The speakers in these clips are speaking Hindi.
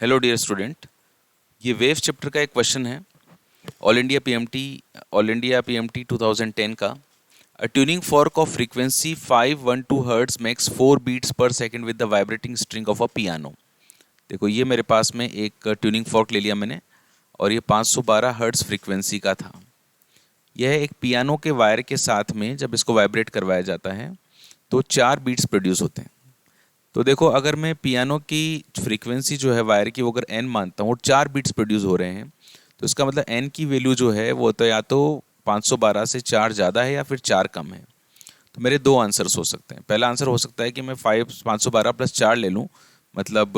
हेलो डियर स्टूडेंट, ये वेव चैप्टर का एक क्वेश्चन है। ऑल इंडिया पीएमटी 2010 का। A tuning fork of frequency 512 hertz makes 4 beats per second with the vibrating string of a piano. देखो, ये मेरे पास में एक ट्यूनिंग फॉर्क ले लिया मैंने और ये 512 हर्ट्ज फ्रीक्वेंसी का था। यह एक पियानो के वायर के साथ में जब इसको वाइब्रेट करवाया जाता है तो 4 बीट्स प्रोड्यूस होते हैं। तो देखो, अगर मैं पियानो की फ्रीक्वेंसी जो है वायर की वो अगर एन मानता हूँ और 4 बीट्स प्रोड्यूस हो रहे हैं तो इसका मतलब एन की वैल्यू जो है वो तो या तो 512 से 4 ज़्यादा है या फिर 4 कम है। तो मेरे दो आंसर्स हो सकते हैं। पहला आंसर हो सकता है कि मैं 512 प्लस 4 ले लूँ, मतलब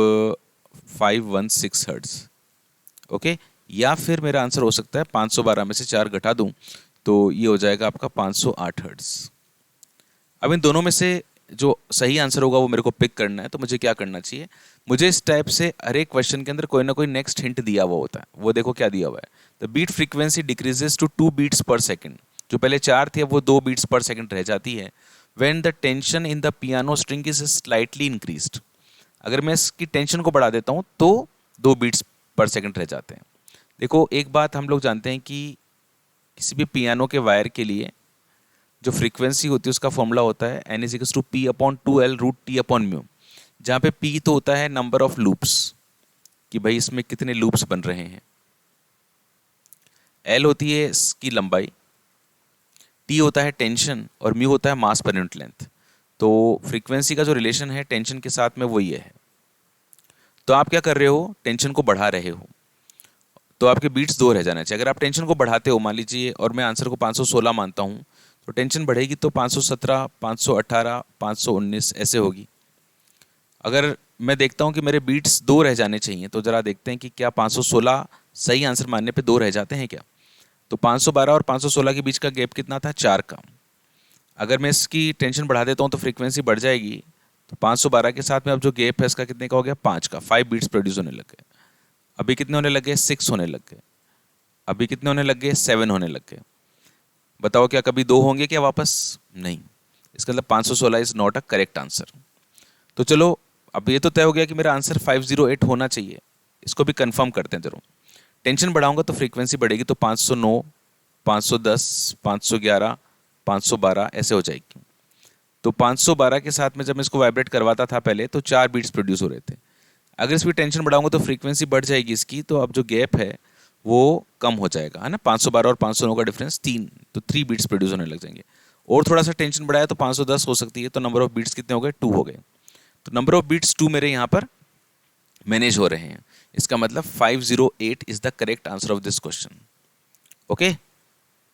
516 हर्ट्ज। ओके, या फिर मेरा आंसर हो सकता है 512 में से 4 घटा दूँ तो ये हो जाएगा आपका 508 हर्ट्ज। अब इन दोनों में से जो सही आंसर होगा वो मेरे को पिक करना है। तो मुझे क्या करना चाहिए, मुझे इस टाइप से हर एक क्वेश्चन के अंदर कोई ना कोई नेक्स्ट हिंट दिया हुआ होता है। वो देखो क्या दिया हुआ है, the beat frequency decreases to 2 beats per second. जो पहले 4 थी अब वो 2 बीट्स पर सेकंड रह जाती है। When the tension in the piano string is slightly increased. अगर मैं इसकी टेंशन को बढ़ा देता हूँ तो 2 बीट्स पर सेकंड रह जाते हैं। देखो, एक बात हम लोग जानते हैं कि किसी भी पियानो के वायर के लिए जो फ्रीक्वेंसी होती है उसका फॉर्मूला होता है N is equals to P upon 2 L root T upon mu. जहाँ पे पी तो होता है नंबर ऑफ लूप्स, कि भाई इसमें कितने लूप्स बन रहे हैं। एल होती है इसकी लंबाई, टी होता है टेंशन और म्यू होता है मास पर यूनिट लेंथ। तो फ्रीक्वेंसी का जो रिलेशन है टेंशन के साथ में वो ये है। तो आप क्या कर रहे हो, टेंशन को बढ़ा रहे हो तो आपके बीट्स 2 रह जाना चाहिए। अगर आप टेंशन को बढ़ाते हो, मान लीजिए, और मैं आंसर को 516 मानता हूँ, तो टेंशन बढ़ेगी तो 517, 518, 519 ऐसे होगी। अगर मैं देखता हूँ कि मेरे बीट्स 2 रह जाने चाहिए तो ज़रा देखते हैं कि क्या 516 सही आंसर मानने पे 2 रह जाते हैं क्या। तो 512 और 516 के बीच का गैप कितना था, 4 का। अगर मैं इसकी टेंशन बढ़ा देता हूँ तो फ्रीक्वेंसी बढ़ जाएगी। तो 512 के साथ में अब जो गैप है इसका कितने का हो गया, 5 का। 5 बीट्स प्रोड्यूस होने लग गए। अभी कितने होने लग गए, 6 होने लग गए। अभी कितने होने लग गए, 7 होने लग गए। बताओ, क्या कभी 2 होंगे क्या वापस, नहीं। इसका मतलब 516 is not a correct answer. तो चलो, अब ये तो तय हो गया कि मेरा आंसर 508 होना चाहिए। इसको भी कंफर्म करते हैं जरूर। टेंशन बढ़ाऊंगा तो फ्रीक्वेंसी बढ़ेगी, तो 509, 510, 511, 512 ऐसे हो जाएगी। तो 512 के साथ में जब मैं इसको वाइब्रेट करवाता था पहले तो 4 बीट्स प्रोड्यूस हो रहे थे। अगर इसकी टेंशन बढ़ाऊंगा तो फ्रीक्वेंसी बढ़ जाएगी इसकी, तो अब जो गैप है वो कम हो जाएगा, है ना। 512 और 509 का डिफरेंस 3, तो 3 बीट्स प्रोड्यूस होने लग जाएंगे। और थोड़ा सा टेंशन बढ़ाया तो 510 हो सकती है, तो नंबर ऑफ बीट्स कितने हो गए, 2 हो गए। तो नंबर ऑफ बीट्स 2 मेरे यहाँ पर मैनेज हो रहे हैं। इसका मतलब 508 is the correct answer of this question. Okay,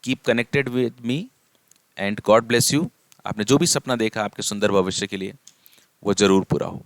keep connected with me and God bless you. आपने जो भी सपना देखा आपके सुंदर भविष्य के लिए वो जरूर पूरा हो।